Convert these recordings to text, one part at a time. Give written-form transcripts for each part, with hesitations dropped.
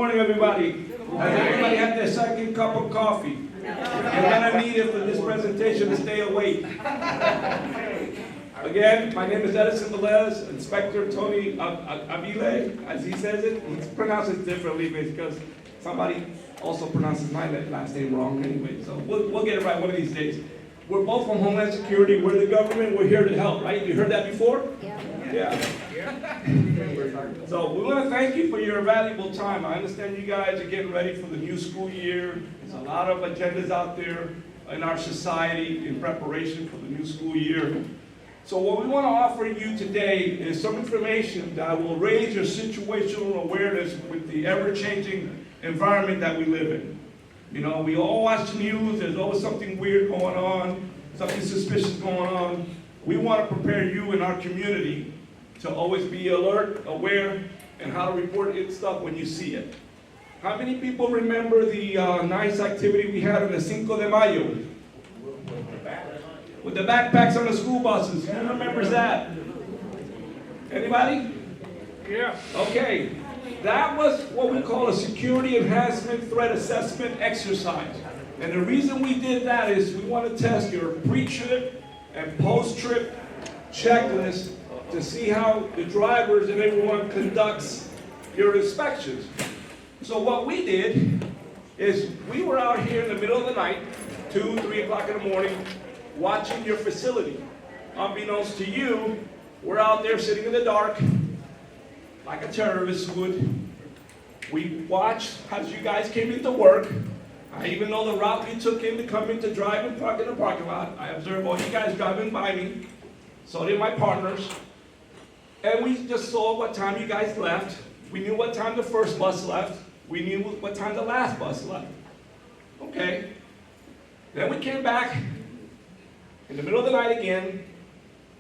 morning, everybody. Has everybody had their second cup of coffee? You're gonna need it for this presentation to stay awake. Again, my name is Edison Velez, Inspector Tony Avile, as he says it. He pronounces it differently because somebody also pronounces my last name wrong anyway. So we'll get it right one of these days. We're both from Homeland Security. We're the government. We're here to help, right? You heard that before? Yeah. So we want to thank you for your valuable time. I understand you guys are getting ready for the new school year. There's a lot of agendas out there in our society in preparation for the new school year. So what we want to offer you today is some information that will raise your situational awareness with the ever-changing environment that we live in. You know, we all watch the news. There's always something weird going on, something suspicious going on. We want to prepare you in our community to always be alert, aware, and how to report it stuff when you see it. How many people remember the nice activity we had on the Cinco de Mayo? With the backpacks on the school buses. Who remembers that? Anybody? Yeah. Okay. That was what we call a security enhancement threat assessment exercise. And the reason we did that is we want to test your pre-trip and post-trip checklist to see how the drivers and everyone conducts your inspections. So what we did is we were out here in the middle of the night, 2, 3 o'clock in the morning, watching your facility. Unbeknownst to you, we're out there sitting in the dark, like a terrorist would. We watched as you guys came into work. I even know the route you took in to come in to drive and park in the parking lot. I observed all you guys driving by me. So did my partners. And we just saw what time you guys left. We knew what time the first bus left. We knew what time the last bus left. Okay. Then we came back in the middle of the night again,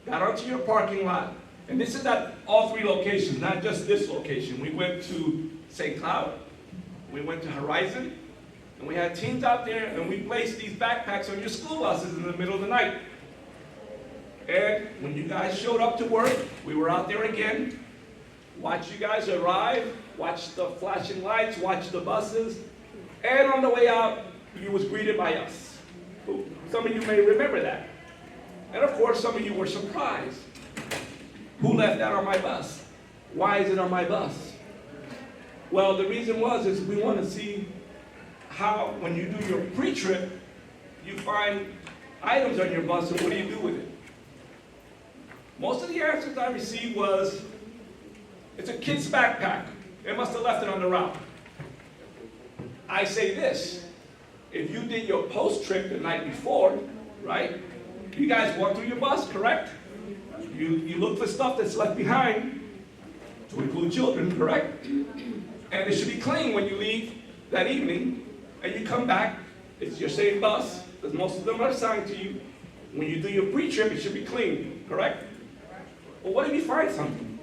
got onto your parking lot, and this is at all 3 locations, not just this location. We went to St. Cloud, we went to Horizon, and we had teams out there, and we placed these backpacks on your school buses in the middle of the night. And when you guys showed up to work, we were out there again, watched you guys arrive, watched the flashing lights, watched the buses, and on the way out, you was greeted by us. Some of you may remember that. And of course, some of you were surprised. Who left that on my bus? Why is it on my bus? Well, the reason is we want to see how, when you do your pre-trip, you find items on your bus, and what do you do with it? Most of the answers I received was, it's a kid's backpack. They must have left it on the route. I say this, if you did your post-trip the night before, right? You guys walk through your bus, correct? You look for stuff that's left behind, to include children, correct? And it should be clean when you leave that evening, and you come back, it's your same bus, because most of them are assigned to you. When you do your pre-trip, it should be clean, correct? Well, what if you find something?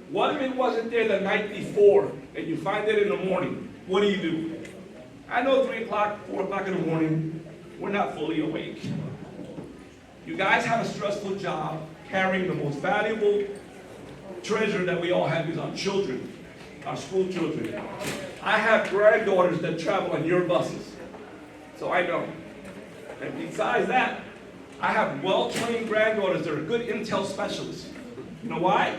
What if it wasn't there the night before, and you find it in the morning? What do? I know 3 o'clock, 4 o'clock in the morning, we're not fully awake. You guys have a stressful job carrying the most valuable treasure that we all have is our children, our school children. I have granddaughters that travel on your buses, so I know. And besides that, I have well-trained granddaughters that are good intel specialists. You know why?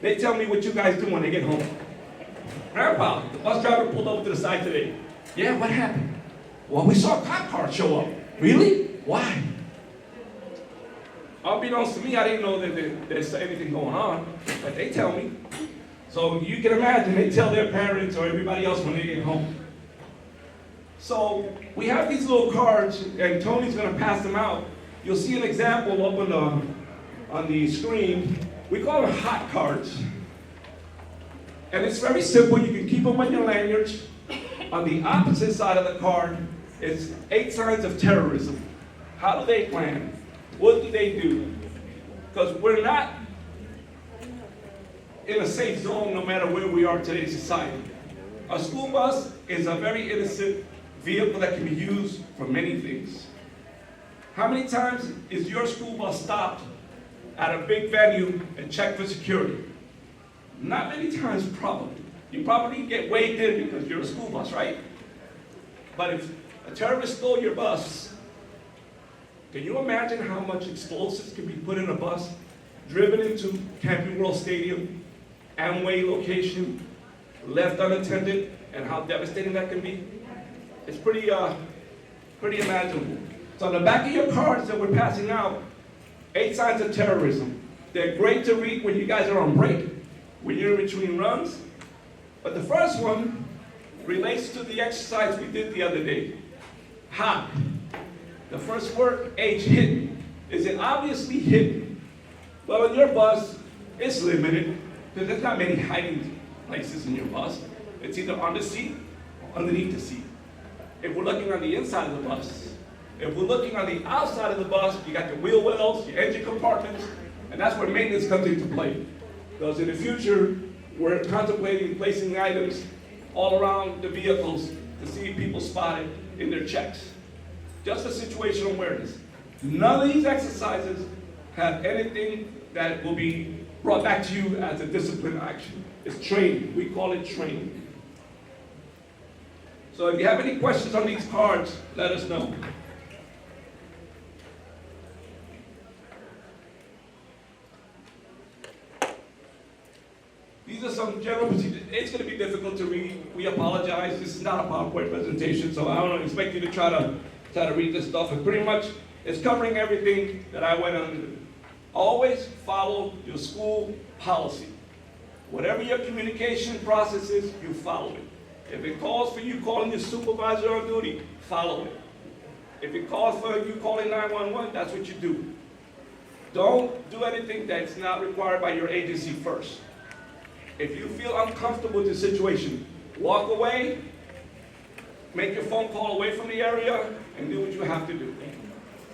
They tell me what you guys do when they get home. Grandpa, the bus driver pulled over to the side today. Yeah, what happened? Well, we saw a cop car show up. Really? Why? Unbeknownst to me, I didn't know that there's anything going on, but they tell me. So you can imagine they tell their parents or everybody else when they get home. So we have these little cards, and Tony's going to pass them out. You'll see an example up on the screen. We call them hot cards. And it's very simple. You can keep them on your lanyards. On the opposite side of the card is 8 signs of terrorism. How do they plan? What do they do? Because we're not in a safe zone no matter where we are today in society. A school bus is a very innocent vehicle that can be used for many things. How many times is your school bus stopped at a big venue and checked for security? Not many times, probably. You probably get weighed in because you're a school bus, right? But if a terrorist stole your bus, can you imagine how much explosives can be put in a bus, driven into Camping World Stadium, Amway location, left unattended, and how devastating that can be? It's pretty imaginable. So on the back of your cards that we're passing out, 8 signs of terrorism. They're great to read when you guys are on break, when you're in between runs. But the first one relates to the exercise we did the other day. Hot. The first word, H, hidden. Is it obviously hidden? Well, in your bus, it's limited, because there's not many hiding places in your bus. It's either on the seat or underneath the seat. If we're looking on the inside of the bus, if we're looking on the outside of the bus, you got your wheel wells, your engine compartments, and that's where maintenance comes into play. Because in the future, we're contemplating placing items all around the vehicles to see if people spot it in their checks. Just a situational awareness. None of these exercises have anything that will be brought back to you as a discipline action. It's training. We call it training. So if you have any questions on these cards, let us know. These are some general procedures. It's going to be difficult to read. We apologize. This is not a PowerPoint presentation, so I don't expect you to try to read this stuff. And pretty much, it's covering everything that I went on. Always follow your school policy. Whatever your communication process is, you follow it. If it calls for you calling your supervisor on duty, follow it. If it calls for you calling 911, that's what you do. Don't do anything that's not required by your agency first. If you feel uncomfortable with the situation, walk away, make your phone call away from the area, and do what you have to do.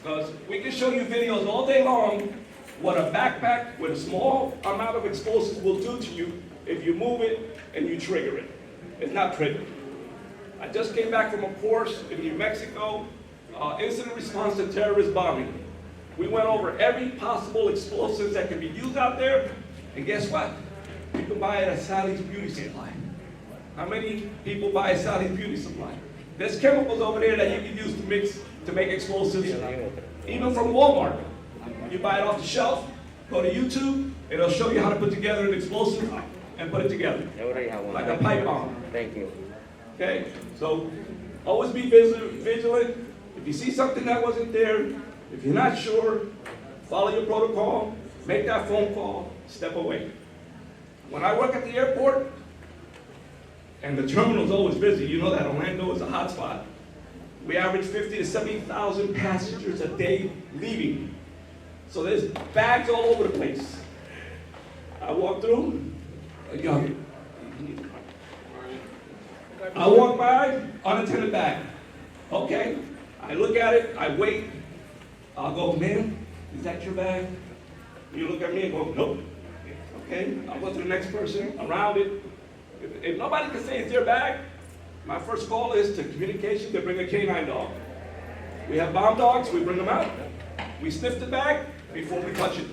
Because we can show you videos all day long what a backpack with a small amount of explosives will do to you if you move it and you trigger it. It's not pretty. I just came back from a course in New Mexico, incident response to terrorist bombing. We went over every possible explosives that can be used out there, and guess what? You can buy it at Sally's Beauty Supply. How many people buy Sally's Beauty Supply? There's chemicals over there that you can use to make explosives, even from Walmart. You buy it off the shelf, go to YouTube, it'll show you how to put together an explosive and put it together, like a pipe bomb. Thank you. Okay, so always be vigilant. If you see something that wasn't there, if you're not sure, follow your protocol, make that phone call, step away. When I work at the airport, and the terminal's always busy, you know that Orlando is a hot spot. We average 50 to 70,000 passengers a day leaving. So there's bags all over the place. I walk through, I walk by, unattended bag. Okay, I look at it, I wait. I'll go, ma'am, is that your bag? You look at me and go, nope. Okay, I'll go to the next person around it. If nobody can say it's their bag, my first call is to communication to bring a canine dog. We have bomb dogs, we bring them out. We sniff the bag before we touch it.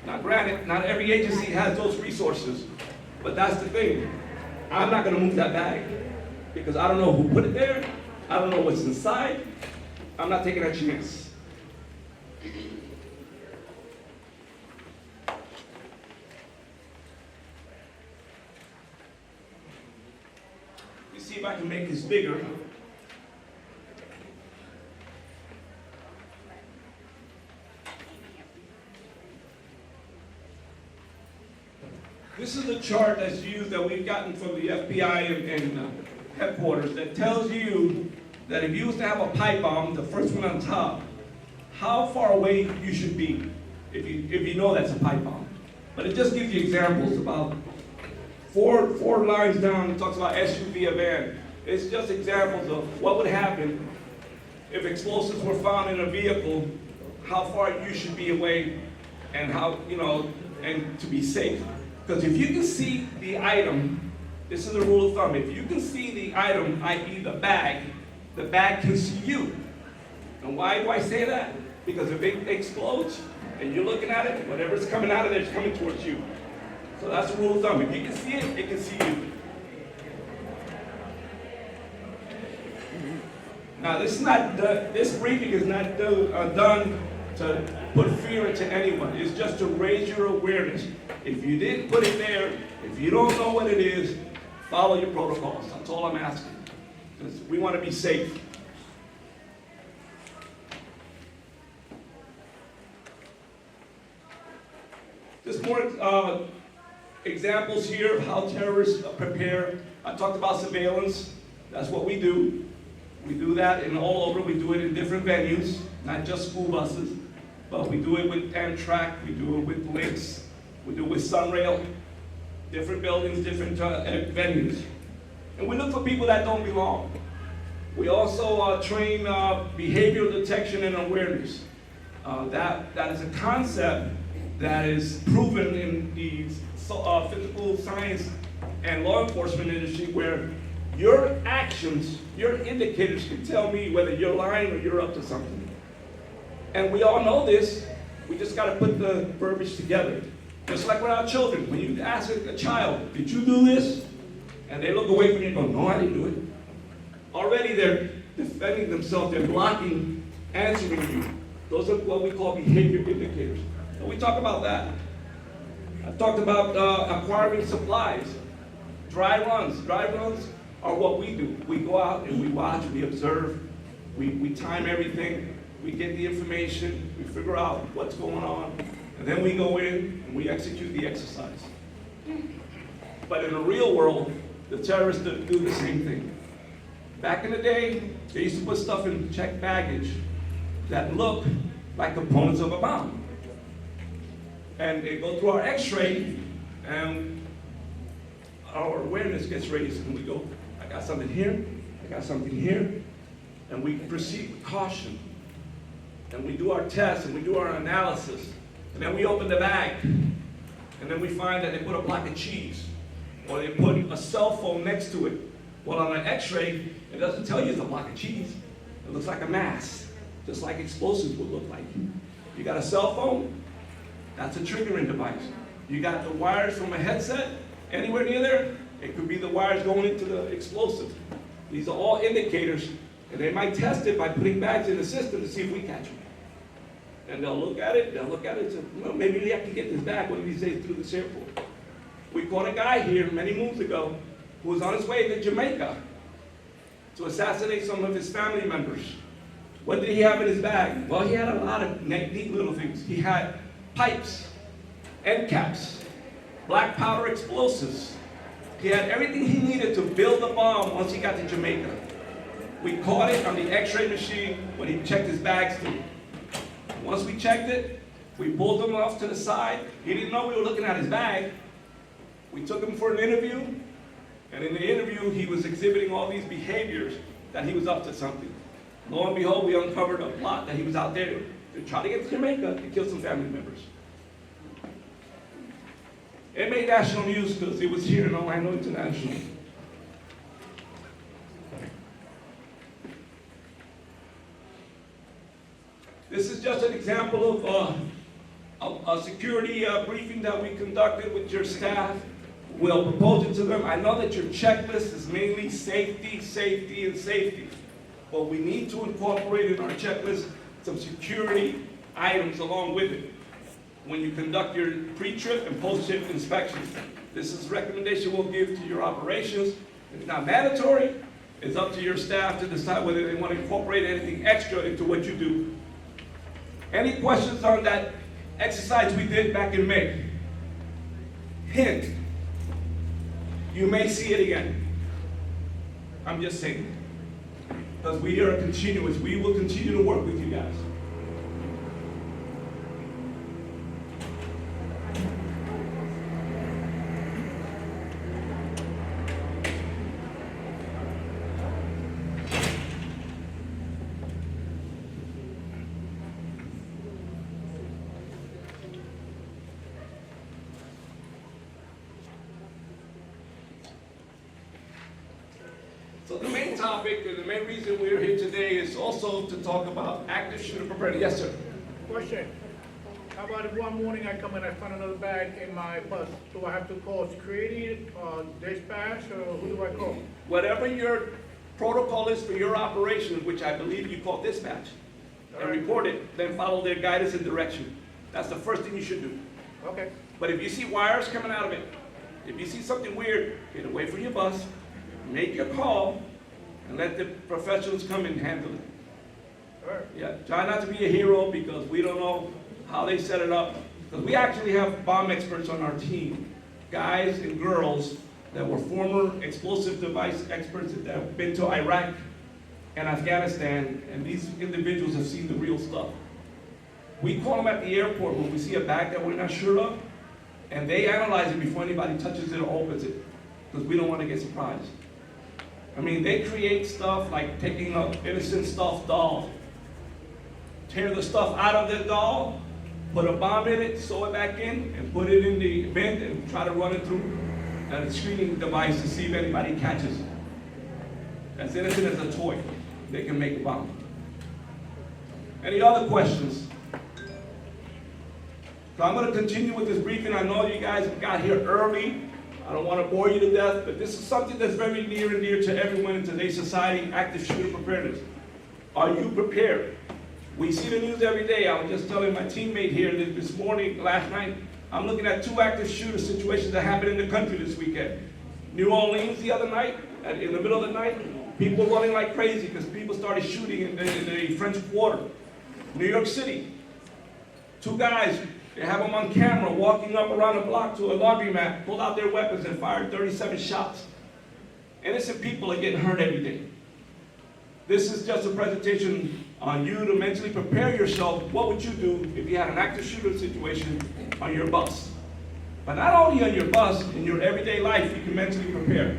Now granted, not every agency has those resources, but that's the thing. I'm not gonna move that bag because I don't know who put it there. I don't know what's inside. I'm not taking that chance. Let me see if I can make this bigger. This is a chart that's used that we've gotten from the FBI and headquarters that tells you that if you was to have a pipe bomb, the first one on top, how far away you should be if you know that's a pipe bomb. But it just gives you examples about four lines down. It talks about SUV, a van. It's just examples of what would happen if explosives were found in a vehicle, how far you should be away, and how, and to be safe. Because if you can see the item, this is a rule of thumb, if you can see the item, i.e. the bag can see you. And why do I say that? Because if it explodes and you're looking at it, whatever's coming out of there is coming towards you. So that's a rule of thumb. If you can see it, it can see you. Now, this briefing is not done to put fear into anyone. It's just to raise your awareness. If you didn't put it there, if you don't know what it is, follow your protocols. That's all I'm asking. Because we want to be safe. Just more examples here of how terrorists prepare. I talked about surveillance. That's what we do. We do that in all over. We do it in different venues, not just school buses, but we do it with Amtrak, we do it with Lynx, we do it with Sunrail, different buildings, different venues. And we look for people that don't belong. We also train behavioral detection and awareness. That is a concept that is proven in the physical science and law enforcement industry, where your actions, your indicators can tell me whether you're lying or you're up to something. And we all know this. We just got to put the verbiage together. Just like with our children. When you ask a child, did you do this? And they look away from you and go, no, I didn't do it. Already they're defending themselves. They're blocking answering you. Those are what we call behavior indicators. And we talk about that. I talked about acquiring supplies. Dry runs. Dry runs are what we do. We go out and we watch, we observe, we time everything, we get the information, we figure out what's going on, and then we go in and we execute the exercise. But in the real world, the terrorists do the same thing. Back in the day, they used to put stuff in checked baggage that looked like components of a bomb. And they go through our x-ray, and our awareness gets raised, and we go, I got something here, I got something here, and we proceed with caution. And we do our tests, and we do our analysis, and then we open the bag, and then we find that they put a block of cheese, or they put a cell phone next to it. Well, on an x-ray, it doesn't tell you it's a block of cheese. It looks like a mass, just like explosives would look like. You got a cell phone? That's a triggering device. You got the wires from a headset anywhere near there? It could be the wires going into the explosive. These are all indicators, and they might test it by putting bags in the system to see if we catch them. And they'll look at it, and say, well, maybe we have to get this bag one of these days through this airport. We caught a guy here many moons ago who was on his way to Jamaica to assassinate some of his family members. What did he have in his bag? Well, he had a lot of neat little things. He had pipes, end caps, black powder explosives. He had everything he needed to build the bomb once he got to Jamaica. We caught it on the x-ray machine when he checked his bags through. Once we checked it, we pulled him off to the side. He didn't know we were looking at his bag. We took him for an interview, and in the interview, he was exhibiting all these behaviors that he was up to something. Lo and behold, we uncovered a plot that he was out there to try to get to Jamaica to kill some family members. It made national news because it was here in Orlando International. This is just an example of a security briefing that we conducted with your staff. We'll propose it to them. I know that your checklist is mainly safety, safety, and safety. But we need to incorporate in our checklist some security items along with it when you conduct your pre-trip and post-trip inspections. This is a recommendation we'll give to your operations. It's not mandatory. It's up to your staff to decide whether they want to incorporate anything extra into what you do. Any questions on that exercise we did back in May? Hint, you may see it again. I'm just saying. Because we are continuous. We will continue to work with you guys. So the main topic and the main reason we're here today is also to talk about active shooter preparedness. Yes, sir. Question. How about if one morning I come and I find another bag in my bus? Do I have to call security, dispatch, or who do I call? Whatever your protocol is for your operation, which I believe you call dispatch, and report it, then follow their guidance and direction. That's the first thing you should do. Okay. But if you see wires coming out of it, if you see something weird, get away from your bus, make your call, and let the professionals come and handle it. All right. Yeah, try not to be a hero because we don't know how they set it up. Because we actually have bomb experts on our team, guys and girls that were former explosive device experts that have been to Iraq and Afghanistan, and these individuals have seen the real stuff. We call them at the airport when we see a bag that we're not sure of, and they analyze it before anybody touches it or opens it, because we don't want to get surprised. I mean, they create stuff like taking an innocent stuffed doll, tear the stuff out of the doll, put a bomb in it, sew it back in, and put it in the vent and try to run it through a screening device to see if anybody catches it. As innocent as a toy, they can make a bomb. Any other questions? So I'm going to continue with this briefing. I know you guys got here early. I don't want to bore you to death, but this is something that's very near and dear to everyone in today's society, active shooter preparedness. Are you prepared? We see the news every day. I was just telling my teammate here this morning, last night, I'm looking at 2 active shooter situations that happened in the country this weekend. New Orleans the other night, in the middle of the night, people running like crazy because people started shooting in the French Quarter. New York City, 2 guys, they have them on camera walking up around the block to a laundromat, pulled out their weapons and fired 37 shots. Innocent people are getting hurt every day. This is just a presentation on you to mentally prepare yourself. What would you do if you had an active shooter situation on your bus? But not only on your bus, in your everyday life, you can mentally prepare.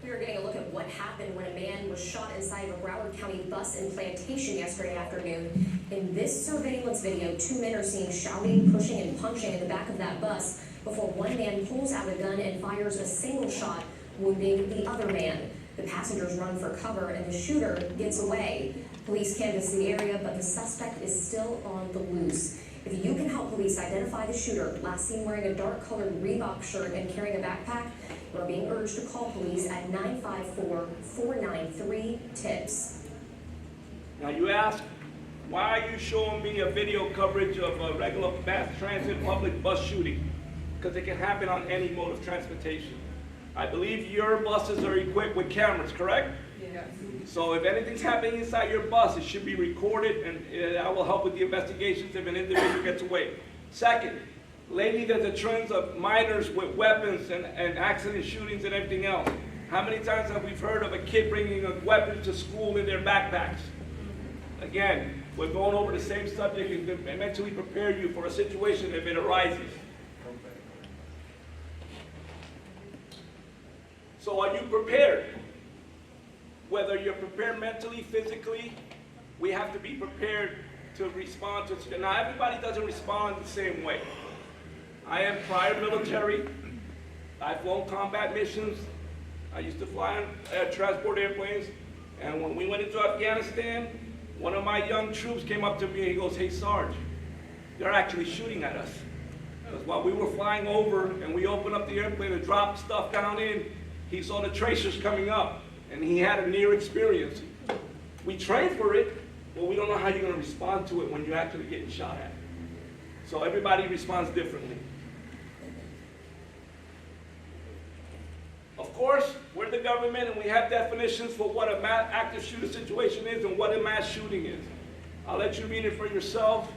We are getting a look at what happened when a man was shot inside of a Broward County bus in Plantation yesterday afternoon. In this surveillance video, 2 men are seen shouting, pushing, and punching in the back of that bus before one man pulls out a gun and fires a single shot, wounding the other man. The passengers run for cover and the shooter gets away. Police canvass the area, but the suspect is still on the loose. If you can help police identify the shooter, last seen wearing a dark-colored Reebok shirt and carrying a backpack, you are being urged to call police at 954-493-TIPS. Now you ask, why are you showing me a video coverage of a regular mass transit public bus shooting? Because it can happen on any mode of transportation. I believe your buses are equipped with cameras, correct? Yes. So if anything's happening inside your bus, it should be recorded, and that will help with the investigations if an individual gets away. Second, lately there's a trend of minors with weapons and accident shootings and everything else. How many times have we heard of a kid bringing a weapon to school in their backpacks? Again, we're going over the same subject and mentally prepare you for a situation if it arises. So are you prepared? Whether you're prepared mentally, physically, we have to be prepared to respond to. Now, everybody doesn't respond the same way. I am prior military. I've flown combat missions. I used to fly on transport airplanes. And when we went into Afghanistan, one of my young troops came up to me and he goes, "Hey, Sarge, they're actually shooting at us." Because while we were flying over and we opened up the airplane and dropped stuff down in, he saw the tracers coming up. And he had a near experience. We train for it, but we don't know how you're going to respond to it when you're actually getting shot at. So everybody responds differently. Of course, we're the government and we have definitions for what a active shooter situation is and what a mass shooting is. I'll let you read it for yourself.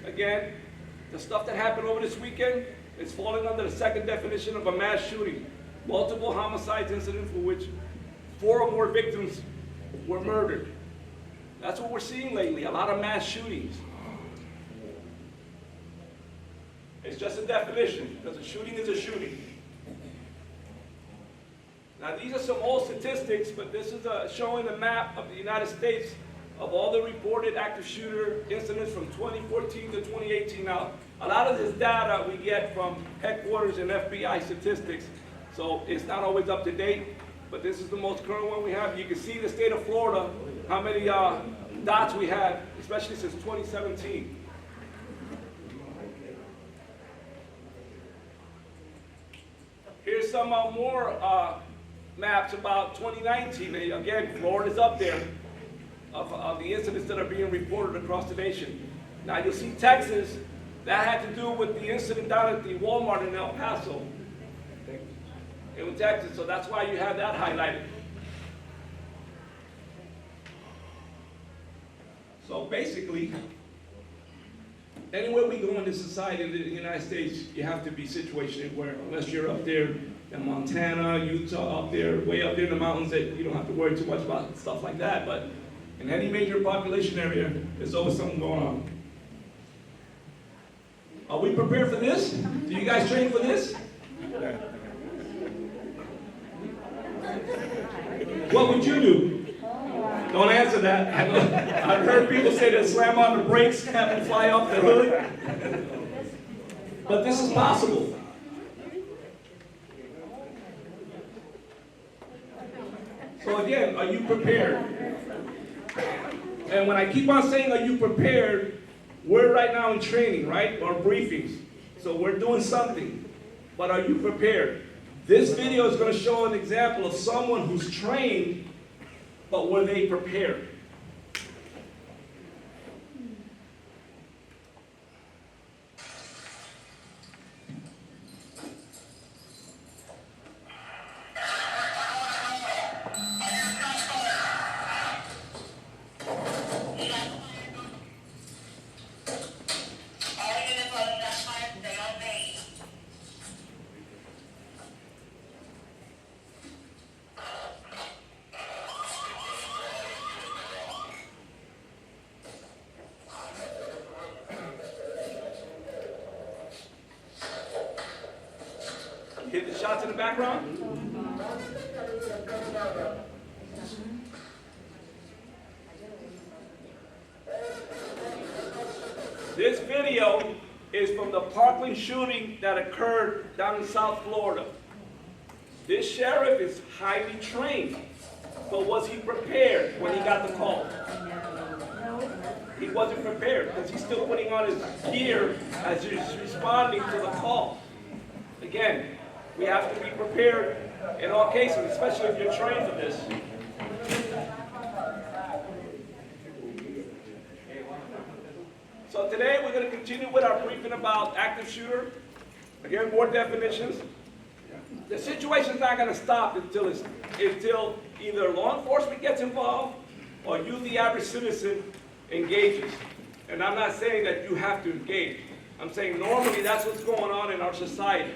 Again, the stuff that happened over this weekend is falling under the second definition of a mass shooting. Multiple homicides incident for which 4 or more victims were murdered. That's what we're seeing lately, a lot of mass shootings. It's just a definition, because a shooting is a shooting. Now these are some old statistics, but this is showing a map of the United States of all the reported active shooter incidents from 2014 to 2018. Now, a lot of this data we get from headquarters and FBI statistics, so it's not always up to date. but this is the most current one we have. You can see the state of Florida, how many dots we had, especially since 2017. Here's some more maps about 2019. Again, Florida's up there of the incidents that are being reported across the nation. Now you'll see Texas, that had to do with the incident down at the Walmart in El Paso, in Texas, so that's why you have that highlighted. So basically, anywhere we go in this society in the United States, you have to be situated where, unless you're up there in Montana, Utah, up there, way up there in the mountains, that you don't have to worry too much about stuff like that. But in any major population area, there's always something going on. Are we prepared for this? Do you guys train for this? What would you do? Don't answer that. I've heard people say that slam on the brakes, have them fly off the hood. But this is possible. So again, are you prepared? And when I keep on saying, are you prepared, we're right now in training, right? Or briefings. So we're doing something. But are you prepared? This video is going to show an example of someone who's trained, but were they prepared? Hit the shots in the background. This video is from the Parkland shooting that occurred down in South Florida. This sheriff is highly trained, but was he prepared when he got the call? He wasn't prepared because he's still putting on his gear as he's responding to the call. Again, we have to be prepared in all cases, especially if you're trained for this. So today we're going to continue with our briefing about active shooter. Again, more definitions. The situation's not going to stop until either law enforcement gets involved or you, the average citizen, engages. And I'm not saying that you have to engage. I'm saying normally that's what's going on in our society.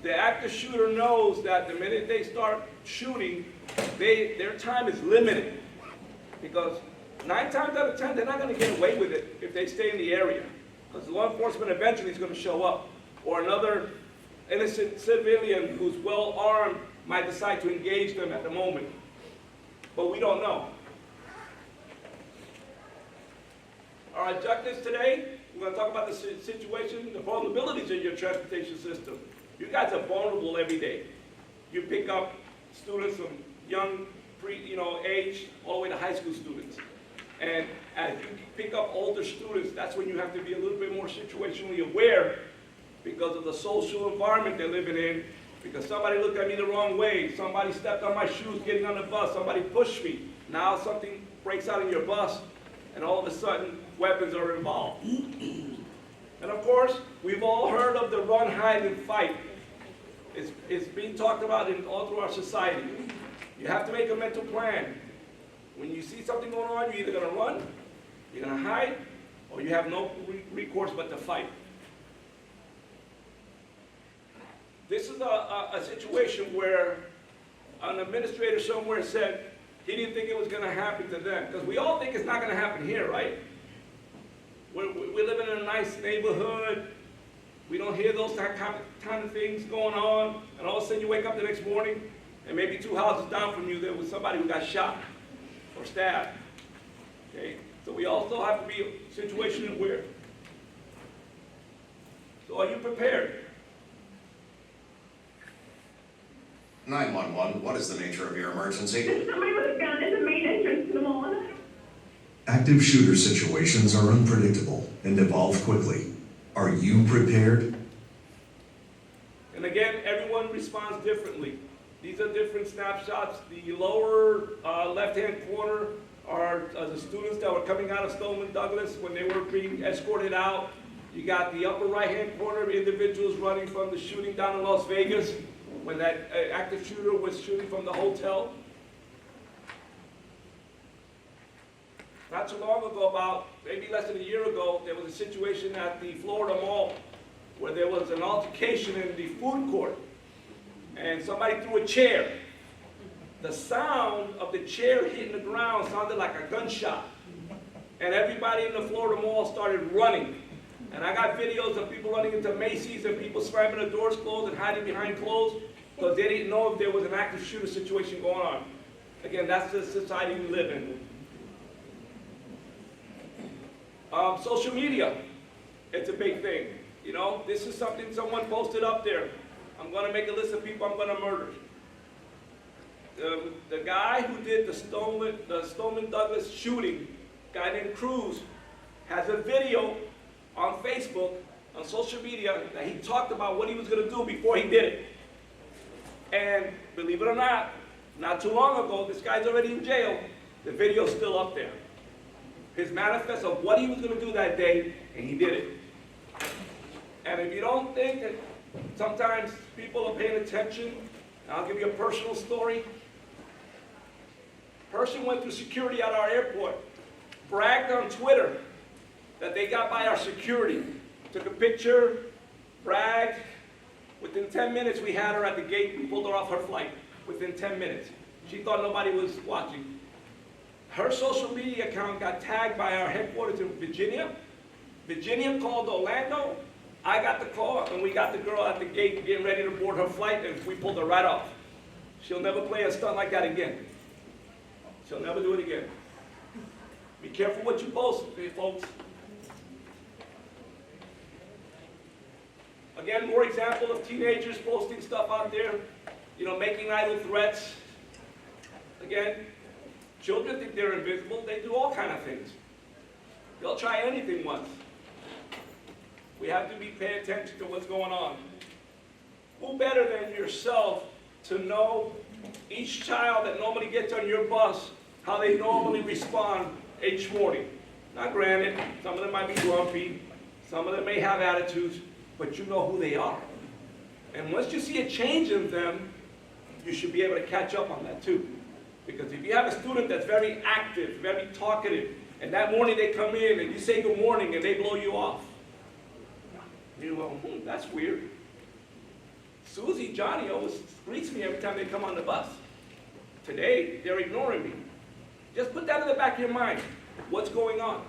The active shooter knows that the minute they start shooting, their time is limited. Because 9 times out of 10, they're not going to get away with it if they stay in the area. Because law enforcement eventually is going to show up. Or another innocent civilian who's well armed might decide to engage them at the moment. But we don't know. Our objectives today, we're going to talk about the situation, the vulnerabilities in your transportation system. You guys are vulnerable every day. You pick up students from young, age, all the way to high school students. And as you pick up older students, that's when you have to be a little bit more situationally aware because of the social environment they're living in, because somebody looked at me the wrong way, somebody stepped on my shoes getting on the bus, somebody pushed me. Now something breaks out in your bus, and all of a sudden, weapons are involved. And of course, we've all heard of the run, hide, and fight. It's being talked about all through our society. You have to make a mental plan. When you see something going on, you're either going to run, you're going to hide, or you have no recourse but to fight. This is a situation where an administrator somewhere said he didn't think it was going to happen to them. Because we all think it's not going to happen here, right? We're living in a nice neighborhood. We don't hear those kind of things going on. And all of a sudden you wake up the next morning and maybe 2 houses down from you there was somebody who got shot or stabbed. Okay? So we also have to be situationally aware. So are you prepared? 911, what is the nature of your emergency? There's somebody with a gun at the main entrance to the mall. Active shooter situations are unpredictable and evolve quickly. Are you prepared? And again, everyone responds differently. These are different snapshots. The lower left-hand corner are the students that were coming out of Stoneman Douglas when they were being escorted out. You got the upper right-hand corner, individuals running from the shooting down in Las Vegas when that active shooter was shooting from the hotel. Not too long ago, about maybe less than a year ago, there was a situation at the Florida Mall where there was an altercation in the food court, and somebody threw a chair. The sound of the chair hitting the ground sounded like a gunshot, and everybody in the Florida Mall started running. And I got videos of people running into Macy's and people slamming the doors closed and hiding behind clothes because they didn't know if there was an active shooter situation going on. Again, that's the society we live in. Social media, it's a big thing. You know, this is something someone posted up there. I'm going to make a list of people I'm going to murder. The guy who did the Stoneman Douglas shooting, a guy named Cruz, has a video on Facebook, on social media, that he talked about what he was going to do before he did it. And believe it or not too long ago, this guy's already in jail. The video's still up there. His manifest of what he was going to do that day, and he did it. And if you don't think that sometimes people are paying attention, I'll give you a personal story. Person went through security at our airport, bragged on Twitter that they got by our security, took a picture, bragged. Within 10 minutes, we had her at the gate. We pulled her off her flight within 10 minutes. She thought nobody was watching. Her social media account got tagged by our headquarters in Virginia. Virginia called Orlando. I got the call, and we got the girl at the gate getting ready to board her flight, and we pulled her right off. She'll never play a stunt like that again. She'll never do it again. Be careful what you post, folks. Again, more example of teenagers posting stuff out there, you know, making idle threats. Again, children think they're invisible. They do all kinds of things. They'll try anything once. We have to be paying attention to what's going on. Who better than yourself to know each child that normally gets on your bus, how they normally respond each morning? Now granted, some of them might be grumpy, some of them may have attitudes, but you know who they are. And once you see a change in them, you should be able to catch up on that too. Because if you have a student that's very active, very talkative, and that morning they come in and you say good morning and they blow you off, you go, that's weird. Susie, Johnny always greets me every time they come on the bus. Today, they're ignoring me. Just put that in the back of your mind. What's going on?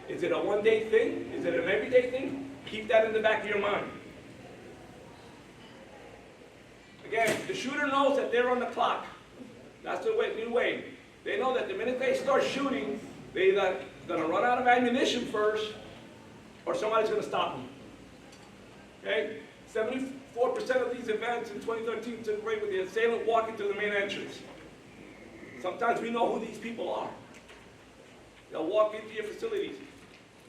Is it a one-day thing? Is it an everyday thing? Keep that in the back of your mind. Again, the shooter knows that they're on the clock. That's the new way. They know that the minute they start shooting, they're either going to run out of ammunition first, or somebody's going to stop them. Okay? 74% of these events in 2013 took place with the assailant walking through the main entrance. Sometimes we know who these people are. They'll walk into your facilities.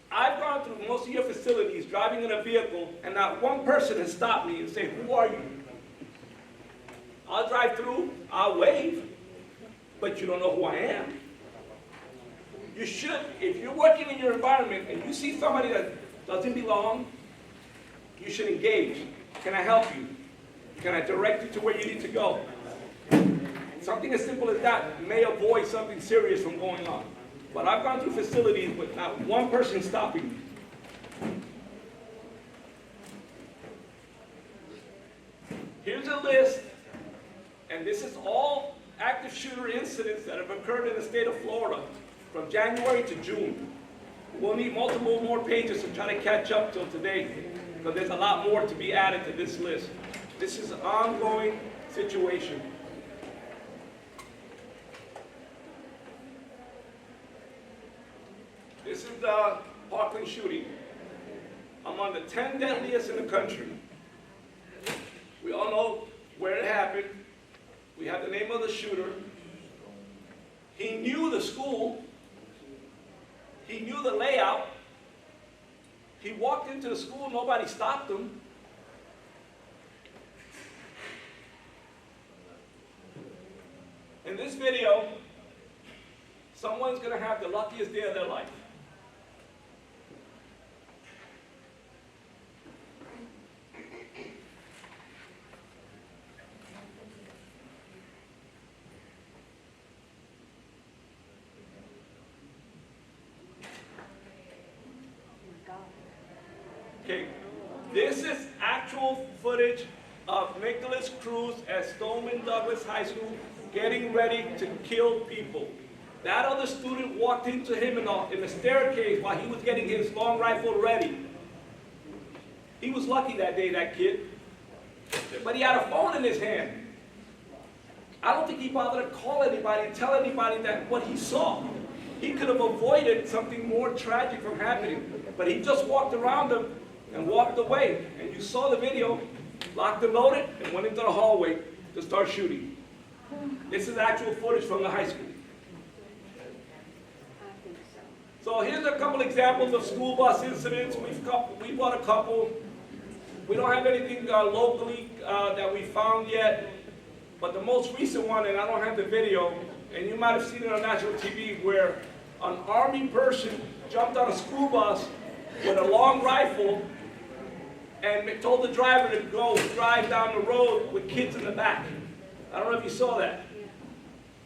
I've gone through most of your facilities driving in a vehicle, and not one person has stopped me and said, "Who are you?" I'll drive through, I'll wave, but you don't know who I am. You should, if you're working in your environment and you see somebody that doesn't belong, you should engage. Can I help you? Can I direct you to where you need to go? Something as simple as that may avoid something serious from going on. But I've gone through facilities with not one person stopping me. Here's a list, and this is all active shooter incidents that have occurred in the state of Florida from January to June. We'll need multiple more pages to try to catch up till today, because there's a lot more to be added to this list. This is an ongoing situation. This is the Parkland shooting. Among the 10 deadliest in the country. We all know where it happened. happened. We have the name of the shooter. He knew the school. He knew the layout. He walked into the school, nobody stopped him. In this video, someone's going to have the luckiest day of their life. Okay, this is actual footage of Nicholas Cruz at Stoneman Douglas High School getting ready to kill people. That other student walked into him in the staircase while he was getting his long rifle ready. He was lucky that day, that kid. But he had a phone in his hand. I don't think he bothered to call anybody and tell anybody that what he saw. He could have avoided something more tragic from happening. But he just walked around them and walked away. And you saw the video, locked and loaded, and went into the hallway to start shooting. This is actual footage from the high school. So here's a couple examples of school bus incidents. We bought a couple. We don't have anything locally that we found yet. But the most recent one, and I don't have the video, and you might have seen it on national TV, where an Army person jumped on a school bus with a long rifle and told the driver to go drive down the road with kids in the back. I don't know if you saw that.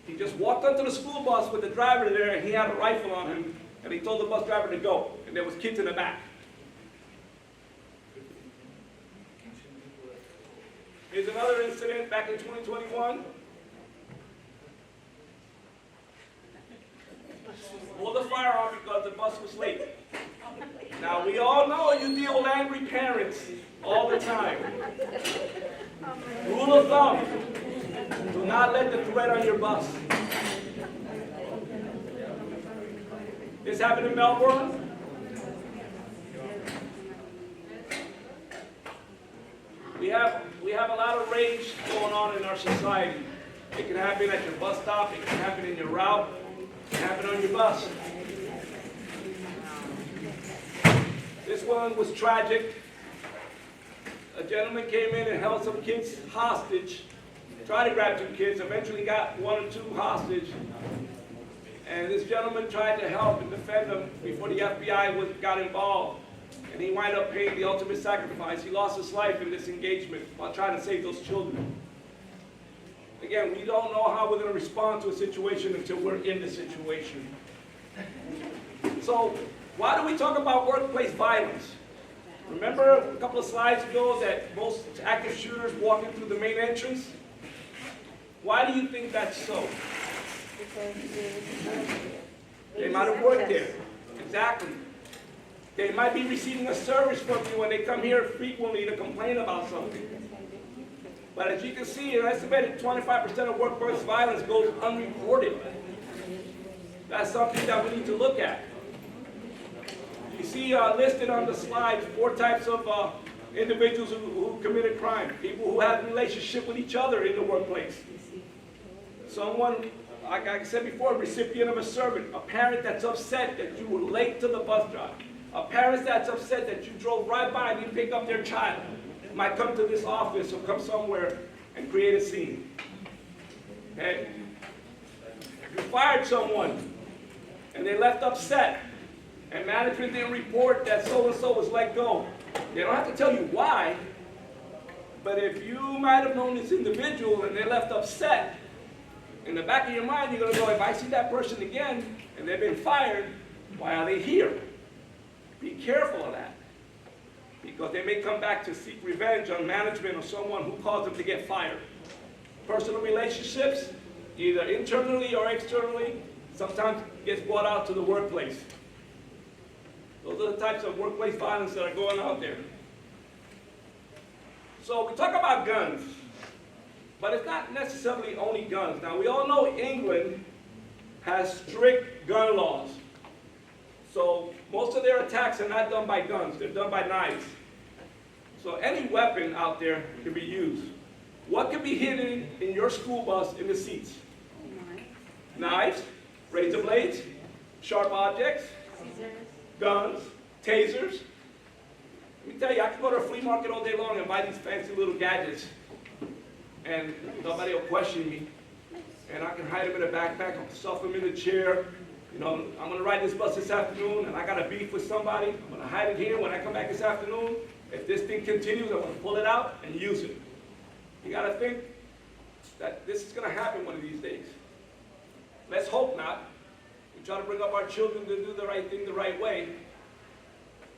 He just walked onto the school bus with the driver there, and he had a rifle on him, and he told the bus driver to go, and there was kids in the back. Here's another incident back in 2021. Pulled the firearm because the bus was late. Now, we all know you deal with angry parents all the time. Rule of thumb, do not let the threat on your bus. This happened in Melbourne. We have a lot of rage going on in our society. It can happen at your bus stop, it can happen in your route, it can happen on your bus. This one was tragic. A gentleman came in and held some kids hostage, tried to grab 2 kids, eventually got 1 or 2 hostage. And this gentleman tried to help and defend them before the FBI got involved. And he wound up paying the ultimate sacrifice. He lost his life in this engagement while trying to save those children. Again, we don't know how we're going to respond to a situation until we're in the situation. So, why do we talk about workplace violence? Remember a couple of slides ago that most active shooters walk in through the main entrance? Why do you think that's so? They might have worked there. Exactly. They might be receiving a service from you when they come here frequently to complain about something. But as you can see, an estimated 25% of workplace violence goes unreported. That's something that we need to look at. You see listed on the slide 4 types of individuals who committed crime. People who had a relationship with each other in the workplace. Someone, like I said before, a recipient of a servant. A parent that's upset that you were late to the bus drive. A parent that's upset that you drove right by and didn't pick up their child. Might come to this office or come somewhere and create a scene. Okay? You fired someone and they left upset and management didn't report that so-and-so was let go. They don't have to tell you why, but if you might have known this individual and they left upset, in the back of your mind you're going to go, if I see that person again and they've been fired, why are they here? Be careful of that, because they may come back to seek revenge on management or someone who caused them to get fired. Personal relationships, either internally or externally, sometimes gets brought out to the workplace. Those are the types of workplace violence that are going out there. So we talk about guns, but it's not necessarily only guns. Now we all know England has strict gun laws. So most of their attacks are not done by guns, they're done by knives. So any weapon out there can be used. What can could be hidden in your school bus in the seats? Knives, razor blades, sharp objects, guns, tasers. Let me tell you, I can go to a flea market all day long and buy these fancy little gadgets, and nobody will question me. And I can hide them in a backpack, I'll stuff them in a chair. You know, I'm gonna ride this bus this afternoon, and I got a beef with somebody. I'm gonna hide it here. When I come back this afternoon, if this thing continues, I'm gonna pull it out and use it. You gotta think that this is gonna happen one of these days. Let's hope not. We try to bring up our children to do the right thing the right way.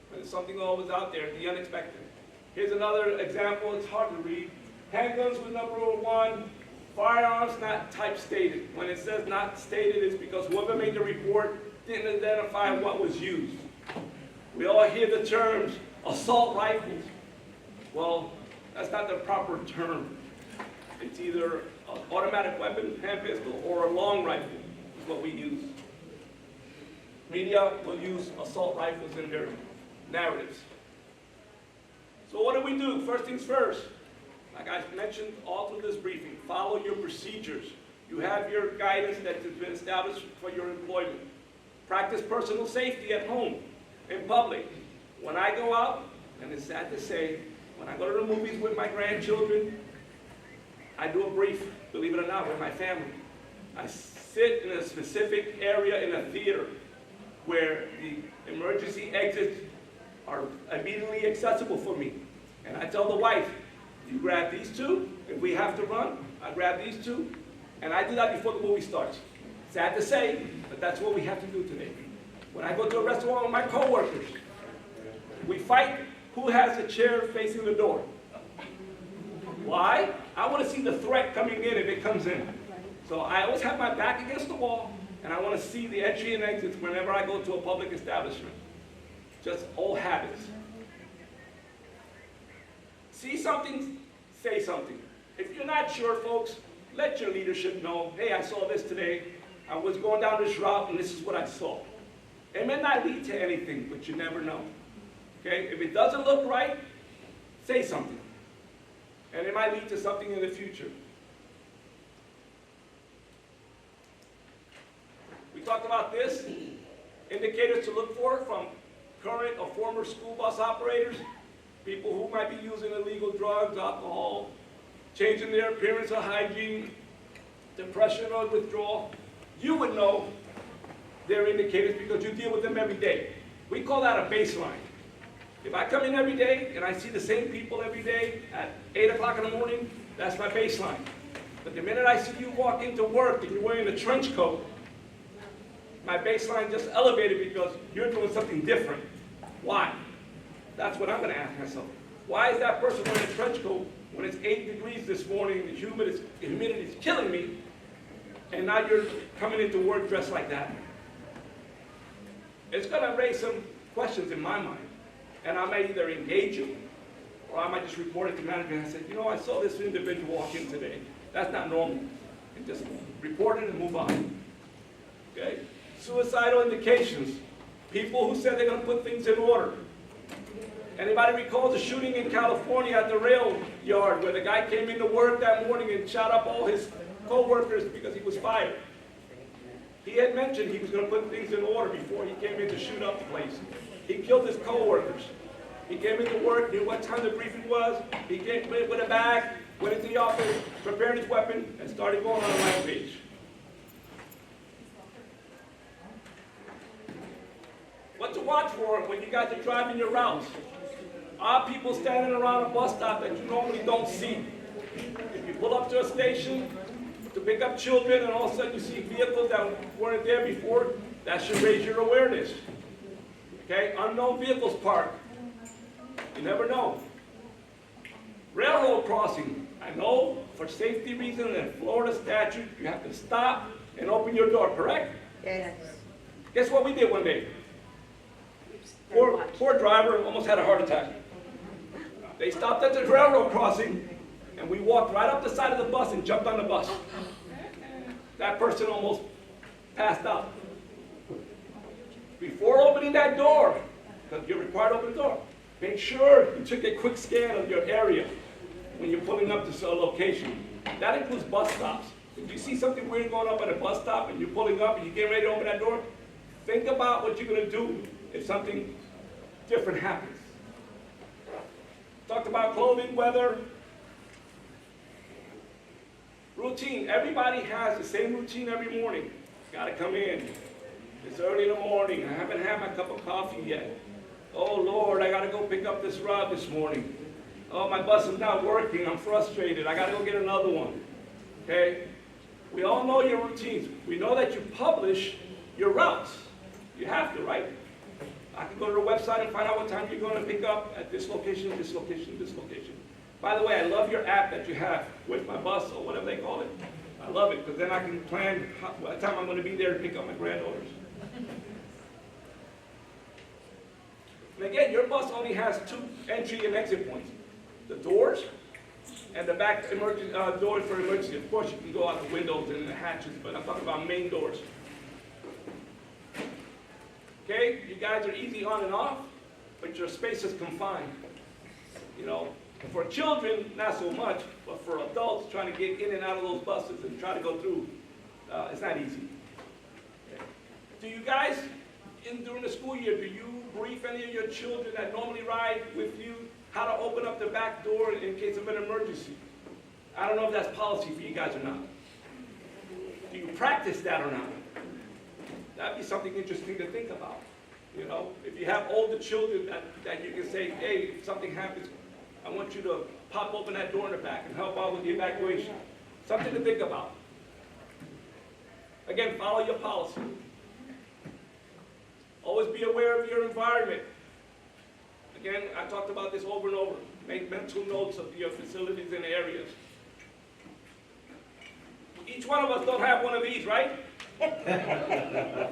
But there's something always out there, the unexpected. Here's another example, it's hard to read. Handguns with number 1, firearms not type stated. When it says not stated, it's because whoever made the report didn't identify what was used. We all hear the terms assault rifles. Well, that's not the proper term. It's either an automatic weapon, hand pistol, or a long rifle is what we use. Media will use assault rifles in their narratives. So what do? First things first. Like I mentioned all through this briefing, follow your procedures. You have your guidance that has been established for your employment. Practice personal safety at home, in public. When I go out, and it's sad to say, when I go to the movies with my grandchildren, I do a brief, believe it or not, with my family. I sit in a specific area in a theater where the emergency exits are immediately accessible for me. And I tell the wife, you grab these two, if we have to run, I grab these two, and I do that before the movie starts. Sad to say, but that's what we have to do today. When I go to a restaurant with my coworkers, we fight who has a chair facing the door. Why? I want to see the threat coming in if it comes in. So I always have my back against the wall, and I want to see the entry and exits whenever I go to a public establishment. Just old habits. See something, say something. If you're not sure, folks, let your leadership know, hey, I saw this today. I was going down this route, and this is what I saw. It may not lead to anything, but you never know. Okay? If it doesn't look right, say something. And it might lead to something in the future. We talked about this. Indicators to look for from current or former school bus operators. People who might be using illegal drugs, alcohol, changing their appearance or hygiene, depression or withdrawal. You would know their indicators because you deal with them every day. We call that a baseline. If I come in every day and I see the same people every day at 8 o'clock in the morning, that's my baseline. But the minute I see you walk into work and you're wearing a trench coat, my baseline just elevated because you're doing something different. Why? That's what I'm going to ask myself. Why is that person wearing a trench coat when it's 8 degrees this morning and the humidity is killing me, and now you're coming into work dressed like that? It's going to raise some questions in my mind. And I may either engage you, or I might just report it to management and say, you know, I saw this individual walk in today. That's not normal. And just report it and move on. Okay? Suicidal indications. People who said they're going to put things in order. Anybody recall the shooting in California at the rail yard where the guy came into work that morning and shot up all his co-workers because he was fired? He had mentioned he was going to put things in order before he came in to shoot up the place. He killed his co-workers. He came into work, knew what time the briefing was. He came with a bag, went into the office, prepared his weapon, and started going on a rampage. What to watch for when you guys are driving your routes? Are people standing around a bus stop that you normally don't see? If you pull up to a station to pick up children and all of a sudden you see vehicles that weren't there before, that should raise your awareness. Okay, unknown vehicles parked. You never know. Railroad crossing. I know for safety reasons and Florida statute, you have to stop and open your door, correct? Yes. Guess what we did one day? Poor driver almost had a heart attack. They stopped at the railroad crossing and we walked right up the side of the bus and jumped on the bus. That person almost passed out. Before opening that door, because you're required to open the door, make sure you took a quick scan of your area. when you're pulling up to a location. That includes bus stops. If you see something weird going up at a bus stop and you're pulling up and you're getting ready to open that door, think about what you're going to do if something different happens. Talked about clothing, weather, routine. Everybody has the same routine every morning. Got to come in. It's early in the morning. I haven't had my cup of coffee yet. Oh Lord, I got to go pick up this rod this morning. Oh, my bus is not working. I'm frustrated. I got to go get another one. Okay? We all know your routines. We know that you publish your routes. You have to, right? I can go to the website and find out what time you're going to pick up at this location, this location, this location. By the way, I love your app that you have with my bus or whatever they call it. I love it because then I can plan what time I'm going to be there to pick up my granddaughters. And again, your bus only has 2 entry and exit points. The doors and the back doors for emergency. Of course, you can go out the windows and the hatches, but I'm talking about main doors. Okay, you guys are easy on and off, but your space is confined. You know, for children, not so much, but for adults trying to get in and out of those buses and try to go through, it's not easy. Okay. Do you guys, during the school year, do you brief any of your children that normally ride with you how to open up the back door in case of an emergency? I don't know if that's policy for you guys or not. Do you practice that or not? That'd be something interesting to think about. You know, if you have older children that you can say, hey, if something happens, I want you to pop open that door in the back and help out with the evacuation. Something to think about. Again, follow your policy. Always be aware of your environment. Again, I talked about this over and over. Make mental notes of your facilities and areas. Each one of us don't have one of these, right?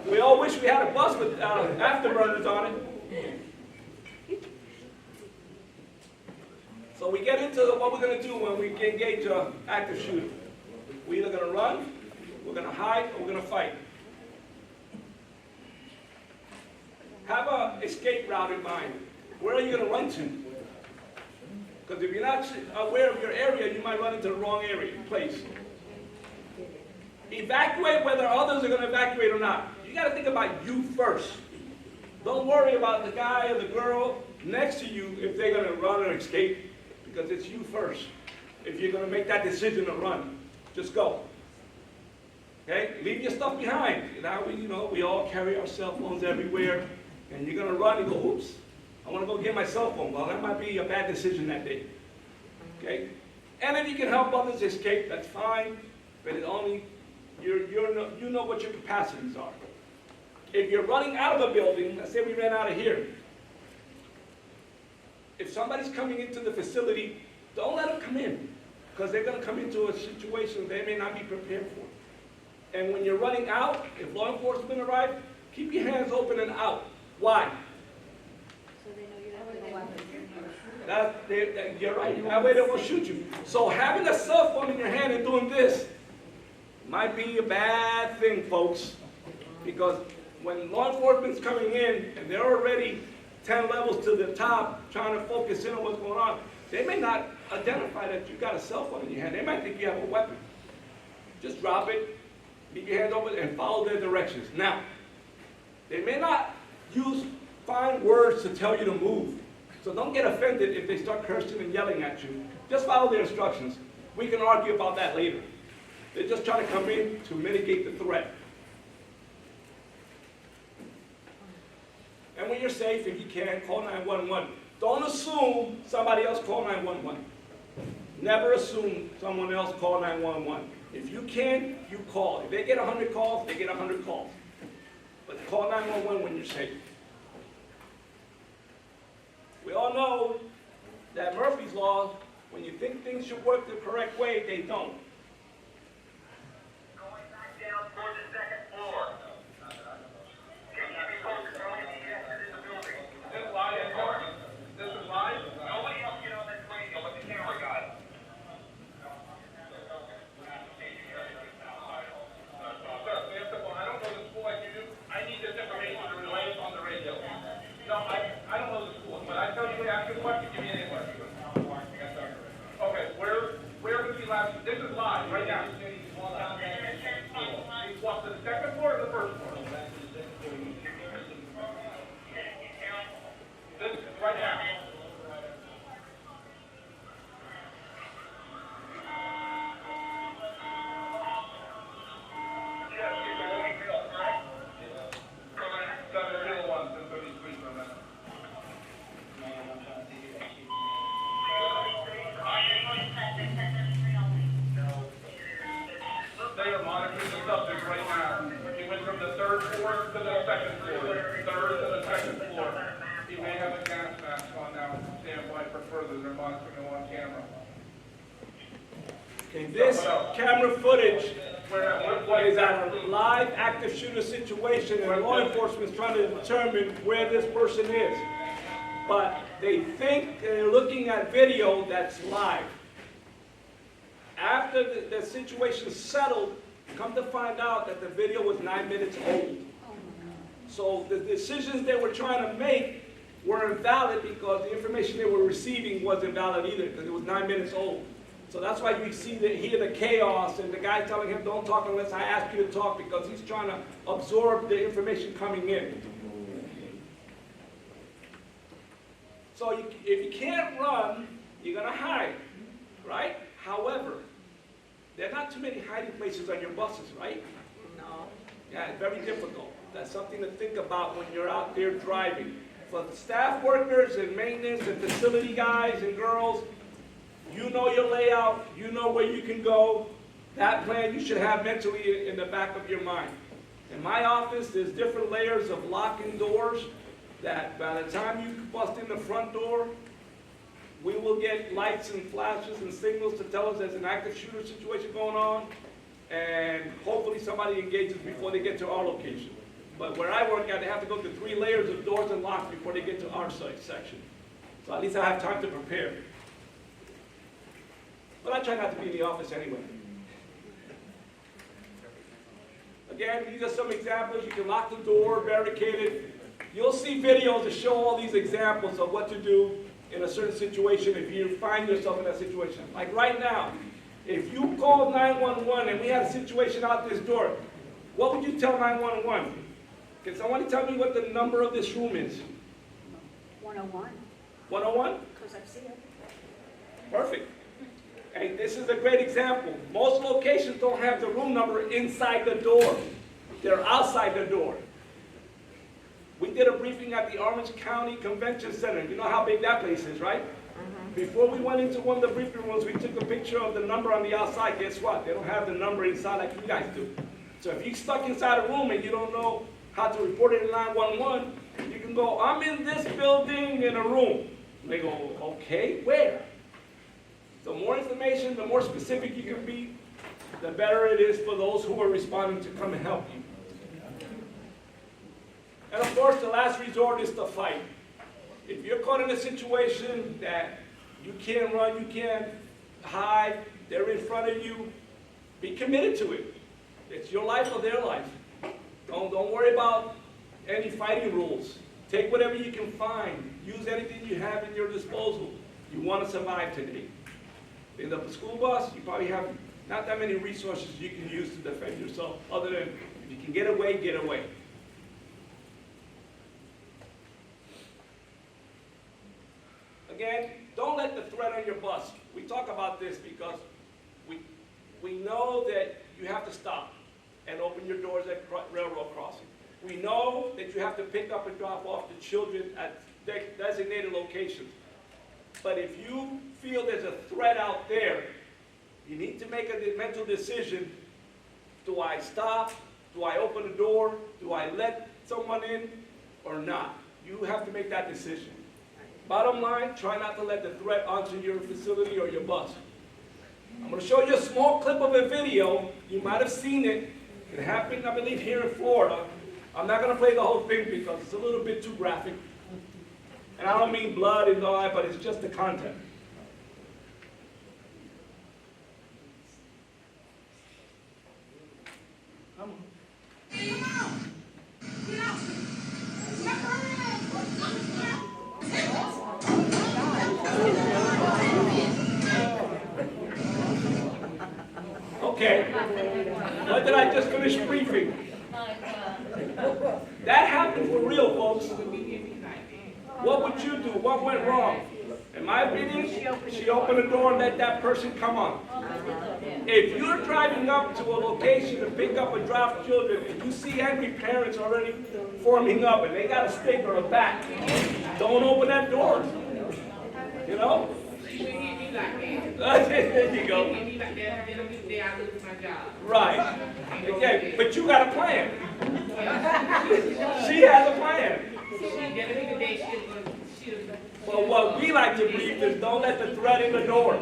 We all wish we had a bus with afterburners on it. So we get into what we're going to do when we engage an active shooter. We're either going to run, we're going to hide, or we're going to fight. Have an escape route in mind. Where are you going to run to? Because if you're not aware of your area, you might run into the wrong place. Evacuate whether others are going to evacuate or not. You got to think about you first. Don't worry about the guy or the girl next to you if they're going to run or escape, because it's you first. If you're going to make that decision to run, just go. Okay? Leave your stuff behind. Now we all carry our cell phones everywhere, and you're going to run and go, oops, I want to go get my cell phone. Well, that might be a bad decision that day. Okay? And if you can help others escape, that's fine, but it only you know what your capacities are. If you're running out of a building, let's say we ran out of here. If somebody's coming into the facility, don't let them come in, because they're going to come into a situation they may not be prepared for. And when you're running out, if law enforcement arrive, keep your hands open and out. Why? So they know you don't have a weapon. You're right. That way they won't shoot you. So having a cell phone in your hand and doing this might be a bad thing, folks, because when law enforcement's coming in and they're already 10 levels to the top trying to focus in on what's going on, they may not identify that you've got a cell phone in your hand. They might think you have a weapon. Just drop it, keep your hands open, and follow their directions. Now, they may not use fine words to tell you to move, so don't get offended if they start cursing and yelling at you. Just follow their instructions. We can argue about that later. They're just trying to come in to mitigate the threat. And when you're safe, if you can, call 911. Don't assume somebody else call 911. Never assume someone else call 911. If you can, you call. If they get 100 calls, they get 100 calls. But call 911 when you're safe. We all know that Murphy's Law, when you think things should work the correct way, they don't. Going back down toward the second floor. Can you be focused on the exit in the building? This is live, This is live? Nobody else get on this radio but the camera guy. Sir, I don't know the school like you do. I need this information to relay on the radio. No, I don't know the school, but I tell you, ask a question, give me an answer. Okay. through the subject right now. He went from the third floor to the second floor, third to the second floor. He may have a gas mask on now. Stand by for further. They're monitoring him on camera. Okay, this camera footage is at a live active shooter situation, and law enforcement is trying to determine where this person is. But they think they're looking at video that's live. After the situation settled, come to find out that the video was 9 minutes old. So the decisions they were trying to make were invalid because the information they were receiving wasn't valid either because it was 9 minutes old. So that's why you see hear the chaos and the guy telling him, don't talk unless I ask you to talk, because he's trying to absorb the information coming in. So if you can't run, you're going to hide, right? However, there are not too many hiding places on your buses, right? No. Yeah, it's very difficult. That's something to think about when you're out there driving. For the staff workers and maintenance and facility guys and girls, you know your layout, you know where you can go. That plan you should have mentally in the back of your mind. In my office, there's different layers of locking doors that by the time you bust in the front door, we will get lights and flashes and signals to tell us there's an active shooter situation going on, and hopefully somebody engages before they get to our location. But where I work at, they have to go through 3 layers of doors and locks before they get to our site section. So at least I have time to prepare. But I try not to be in the office anyway. Again, these are some examples. You can lock the door, barricade it. You'll see videos that show all these examples of what to do in a certain situation if you find yourself in that situation. Like right now, if you called 911 and we had a situation out this door, what would you tell 911? Can someone tell me what the number of this room is? 101, 101? because I've seen it. Perfect. Hey, this is a great example. Most locations don't have the room number inside the door. They're outside the door. We did a briefing at the Orange County Convention Center. You know how big that place is, right? Before we went into one of the briefing rooms, we took a picture of the number on the outside. Guess what? They don't have the number inside like you guys do. So if you're stuck inside a room and you don't know how to report it in 911, you can go, I'm in this building in a room. And they go, okay, where? The more information, the more specific you can be, the better it is for those who are responding to come and help you. And of course, the last resort is to fight. If you're caught in a situation that you can't run, you can't hide, they're in front of you, be committed to it. It's your life or their life. Don't worry about any fighting rules. Take whatever you can find. Use anything you have at your disposal. You want to survive today. In the school bus, you probably have not that many resources you can use to defend yourself, other than if you can get away, get away. Again, don't let the threat on your bus. We talk about this because we know that you have to stop and open your doors at railroad crossing. We know that you have to pick up and drop off the children at designated locations. But if you feel there's a threat out there, you need to make a mental decision. Do I stop? Do I open the door? Do I let someone in or not? You have to make that decision. Bottom line, try not to let the threat onto your facility or your bus. I'm going to show you a small clip of a video. You might have seen it. It happened, I believe, here in Florida. I'm not going to play the whole thing because it's a little bit too graphic. And I don't mean blood and all that, but it's just the content. Come on. Okay. When did I just finish briefing? That happened for real, folks. What would you do? What went wrong? In my opinion, she opened the door and let that person come on. If you're driving up to a location to pick up and drop children and you see angry parents already forming up and they got a stick or a bat, don't open that door. You know? There you go. Right. Okay, but you got a plan. She has a plan. Well, what we like to believe is don't let the threat in the door.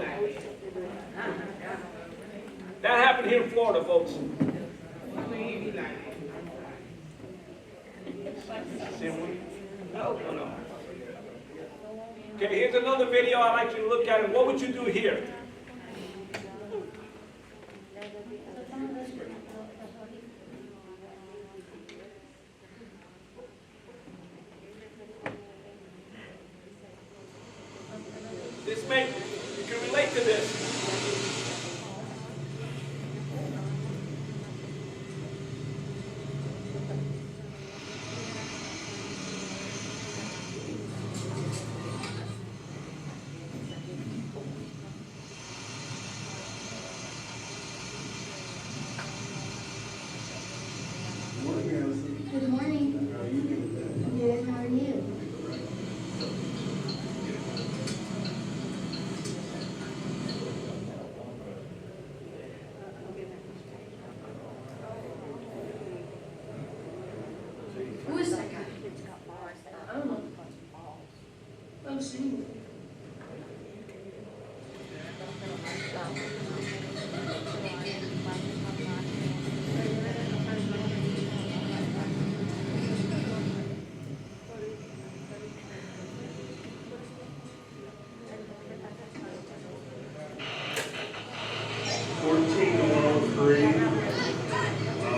That happened here in Florida, folks. No. Okay, here's another video I'd like you to look at. And what would you do here? You can relate to this. Good morning. Good, how are you? Who is that guy? I don't know. Oh, see.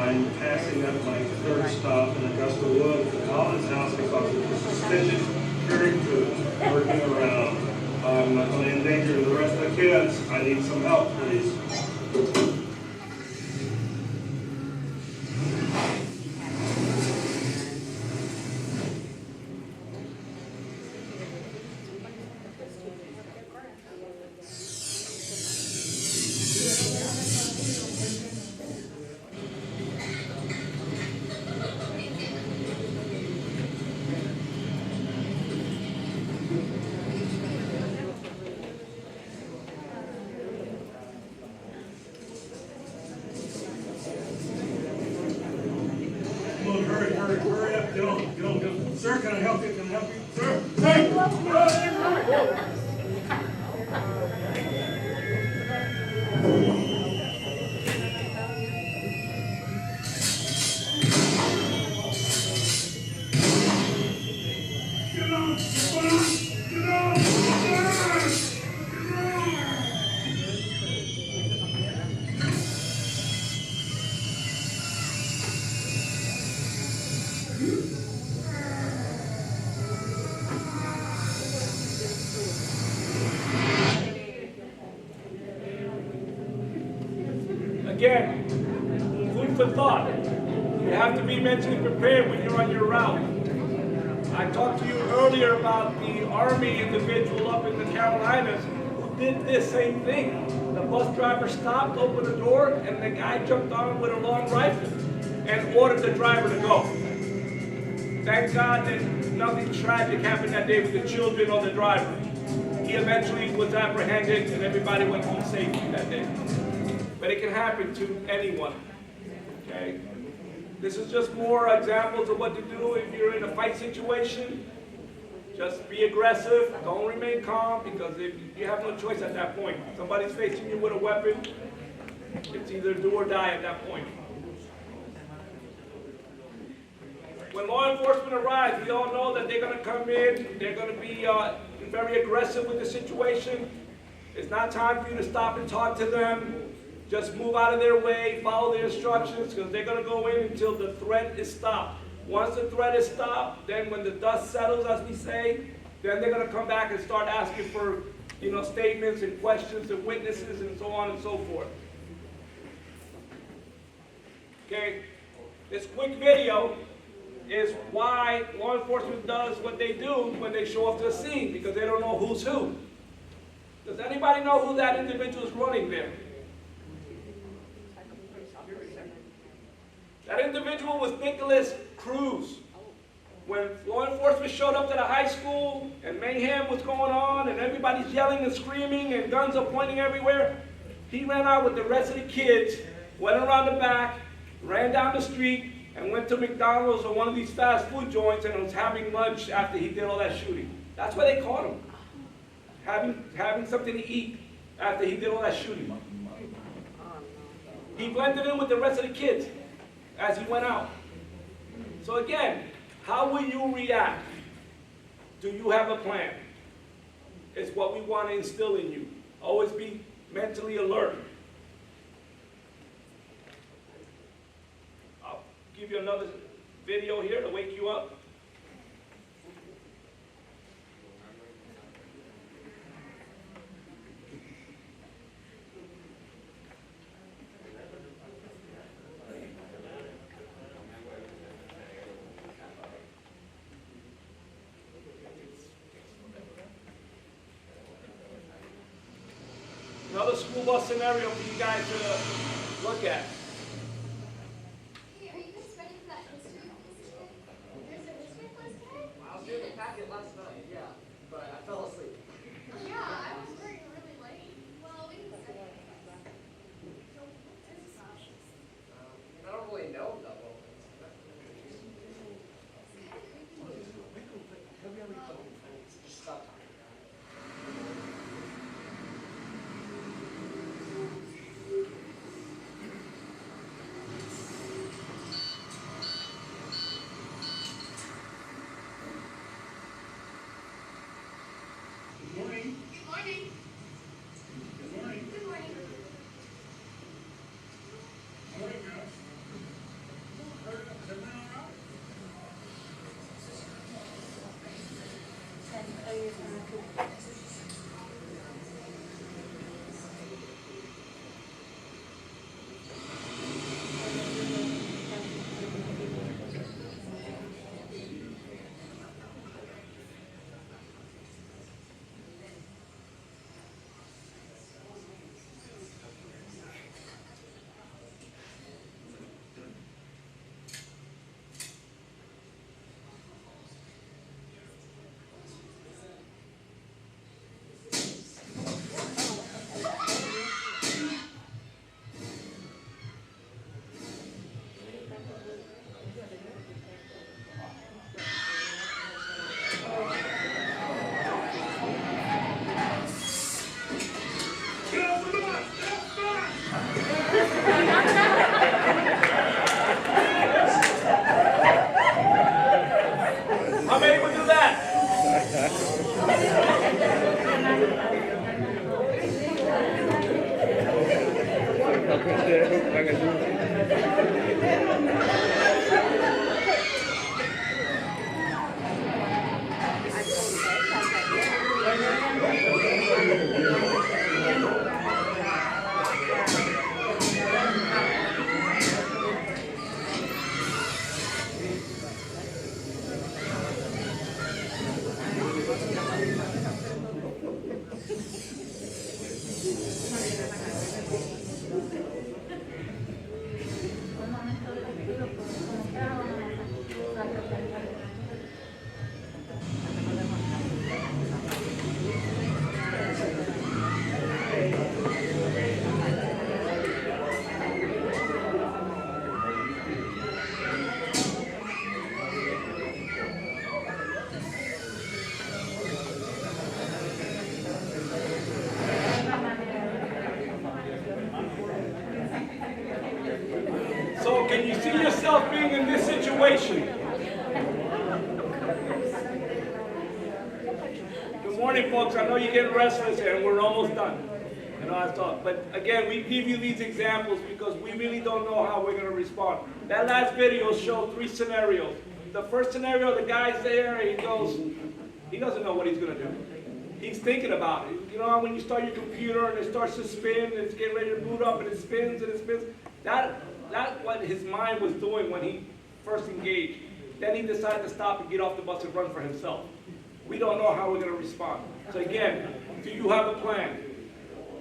I'm passing up my third stop in Augusta Woods, the Collins house, because of the suspicious carrying food working around. I'm not going to endanger the rest of the kids. I need some help, please. Hurry up, get on. Sir, can I help you? Sir? Hey! Again, food for thought. You have to be mentally prepared when you're on your route. I talked to you earlier about the Army individual up in the Carolinas who did this same thing. The bus driver stopped, opened the door, and the guy jumped on with a long rifle and ordered the driver to go. Thank God that nothing tragic happened that day with the children or the driver. He eventually was apprehended and everybody went home safely that day. But it can happen to anyone, okay? This is just more examples of what to do if you're in a fight situation. Just be aggressive, don't remain calm, because if you have no choice at that point. Somebody's facing you with a weapon, it's either do or die at that point. When law enforcement arrives, we all know that they're gonna come in, they're gonna be very aggressive with the situation. It's not time for you to stop and talk to them. Just move out of their way, follow their instructions, because they're going to go in until the threat is stopped. Once the threat is stopped, then when the dust settles, as we say, then they're going to come back and start asking for, statements and questions and witnesses and so on and so forth. Okay, this quick video is why law enforcement does what they do when they show up to a scene, because they don't know who's who. Does anybody know who that individual is running there? That individual was Nicholas Cruz. when law enforcement showed up to the high school and mayhem was going on and everybody's yelling and screaming and guns are pointing everywhere, he ran out with the rest of the kids, went around the back, ran down the street, and went to McDonald's or one of these fast food joints and was having lunch after he did all that shooting. That's why they caught him. Having something to eat after he did all that shooting. He blended in with the rest of the kids as he went out. So again, how will you react? Do you have a plan? It's what we want to instill in you. Always be mentally alert. I'll give you another video here to wake you up. Another school bus scenario for you guys to look at. Hey, are you guys ready for that history quiz today? There's a history quiz today? I was doing the packet last night, yeah, but I fell asleep. Yeah, I was working really late. Well, we can study it. So, what is this option? I don't really know that well. Just stop talking. Good morning. Good morning. Good morning. Good morning. Morning, guys. Is everything all right? How many would do that? So can you see yourself being in this situation? Good morning, folks. I know you're getting restless and we're almost done. You know, I thought, but again, we give you these examples because we really don't know how we're going to respond. That last video showed 3 scenarios. The first scenario, the guy's there, he goes, he doesn't know what he's going to do. He's thinking about it. You know how when you start your computer and it starts to spin and it's getting ready to boot up and it spins and it spins? That's what his mind was doing when he first engaged. Then he decided to stop and get off the bus and run for himself. We don't know how we're going to respond. So again, do you have a plan?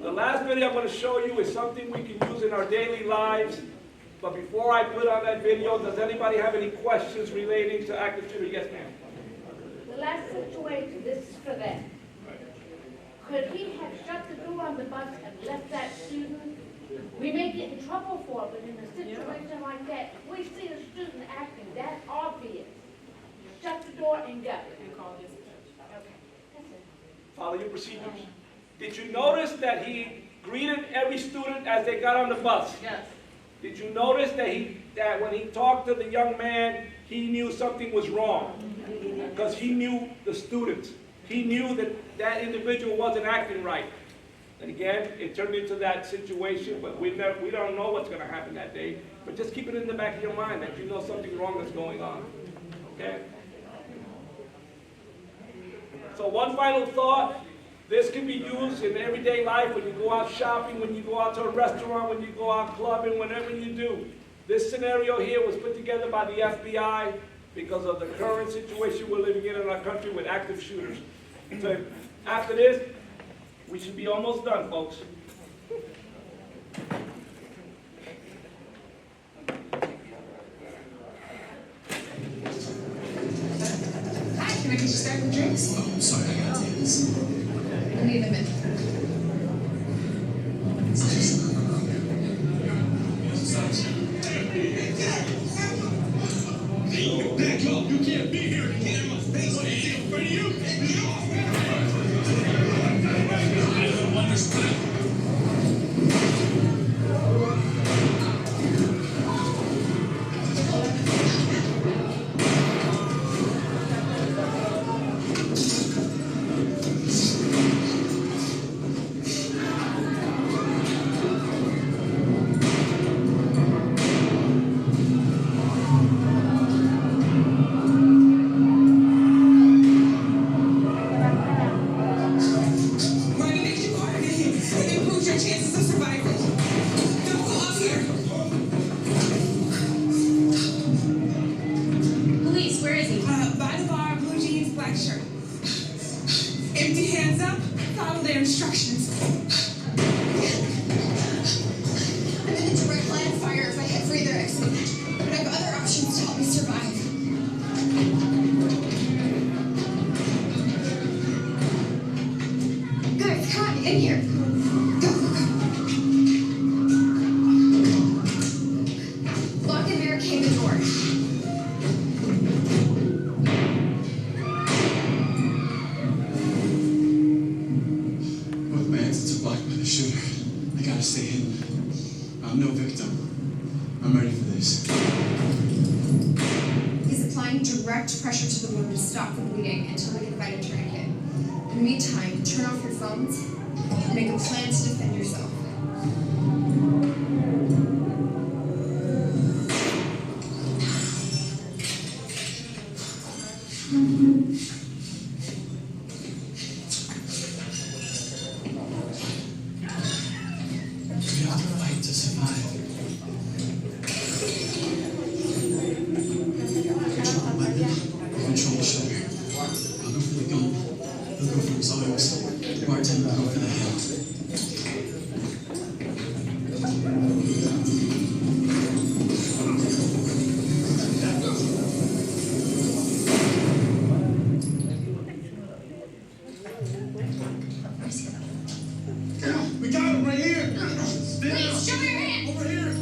The last video I'm going to show you is something we can use in our daily lives But before I put on that video, does anybody have any questions relating to active shooter? Yes, ma'am. The last situation, this is for them. Could he have shut the door on the bus and left that student? We may get in trouble for it, but in a situation like that, if we see a student acting that obvious, shut the door and go. Okay, that's it. Follow your procedures. Did you notice that he greeted every student as they got on the bus? Yes. Did you notice that when he talked to the young man, he knew something was wrong? Because he knew the students. He knew that that individual wasn't acting right. And again, it turned into that situation, but we don't know what's going to happen that day. But just keep it in the back of your mind that you know something wrong is going on. Okay? So one final thought. This can be used in everyday life when you go out shopping, when you go out to a restaurant, when you go out clubbing, whenever you do. This scenario here was put together by the FBI because of the current situation we're living in our country with active shooters. So after this, we should be almost done, folks. Hi, can I get you started drinks? Oh, I'm sorry, I got this. I need a minute. Back up! You can't be here! Get in my face! What is it in front of you? Get off! I don't understand. Police, where is he? By the bar, blue jeans, black shirt. Empty hands up, follow their instructions. I'm in a direct line of fire if I head for either exit, but I have other options to help me survive. Guys, come on, in here. Go, go, go. Lock and barricade the door. Both my exits are blocked by the shooter. I gotta stay hidden. I'm no victim. I'm ready for this. He's applying direct pressure to the wound to stop the bleeding until we can find a tourniquet. In the meantime, turn off your phones and make a plan to defend yourself. We have to fight to survive. Control the weapon. Control the shooter. I'll go for the gun. He'll go for his arms. Bartender will go for the head. We got him right here! Please, show me your hand! Over here!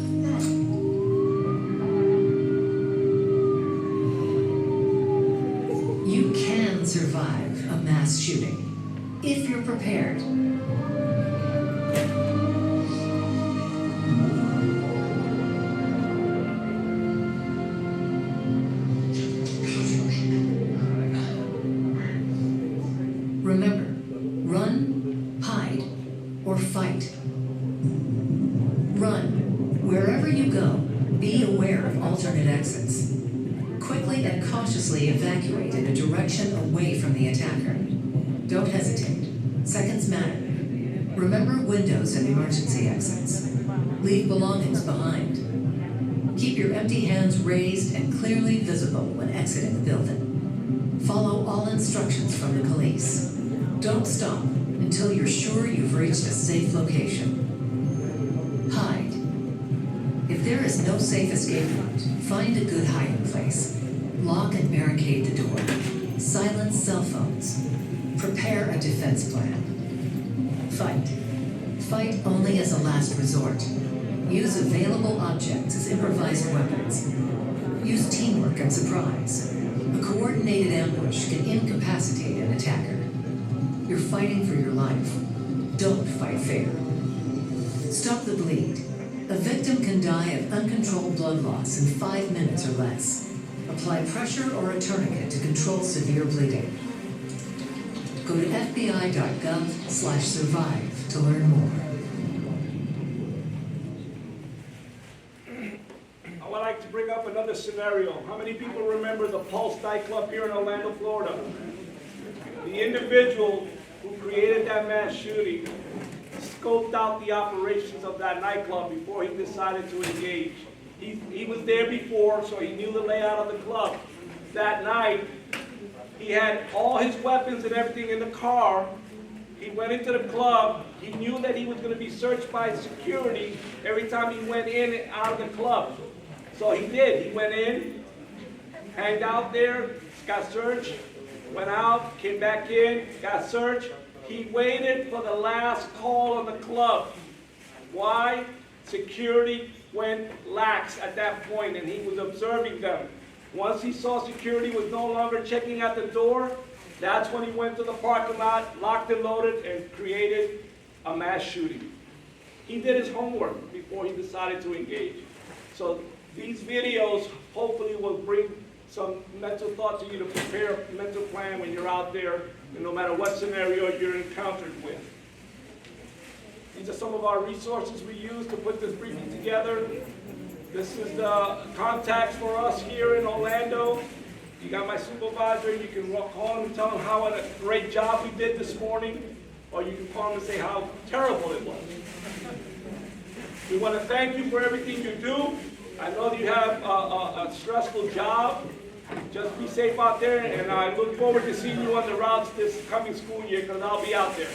You can survive a mass shooting if you're prepared. Remember, run, hide, or fight. Run. Wherever you go, be aware of alternate exits. Quickly and cautiously evacuate in a direction away from the attacker. Don't hesitate. Seconds matter. Remember windows and emergency exits. Leave belongings behind. Keep your empty hands raised and clearly visible when exiting the building. Follow all instructions from the police. Don't stop until you're sure you've reached a safe location. Hide. If there is no safe escape route, find a good hiding place. Lock and barricade the door. Silence cell phones. Prepare a defense plan. Fight. Fight only as a last resort. Use available objects as improvised weapons. Use teamwork and surprise. A coordinated ambush can incapacitate an attacker. You're fighting for your life. Don't fight fair. Stop the bleed. A victim can die of uncontrolled blood loss in 5 minutes or less. Apply pressure or a tourniquet to control severe bleeding. Go to fbi.gov/survive to learn more. I would like to bring up another scenario. How many people remember the Pulse nightclub here in Orlando, Florida? The individual who created that mass shooting scoped out the operations of that nightclub before he decided to engage. He was there before, so he knew the layout of the club. That night, he had all his weapons and everything in the car. He went into the club. He knew that he was going to be searched by security every time he went in and out of the club. So he did. He went in, hanged out there, got searched, went out, came back in, got searched. He waited for the last call on the club. Why? Security went lax at that point, and he was observing them. Once he saw security was no longer checking at the door, that's when he went to the parking lot, locked and loaded, and created a mass shooting. He did his homework before he decided to engage. So these videos hopefully will bring some mental thought to you to prepare a mental plan when you're out there, and no matter what scenario you're encountered with. These are some of our resources we use to put this briefing together. This is the contacts for us here in Orlando. You got my supervisor. You can call him and tell him how a great job we did this morning, or you can call him and say how terrible it was. We want to thank you for everything you do. I know that you have a stressful job. Just be safe out there, and I look forward to seeing you on the routes this coming school year, because I'll be out there.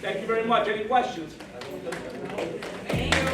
Thank you very much. Any questions? Thank you.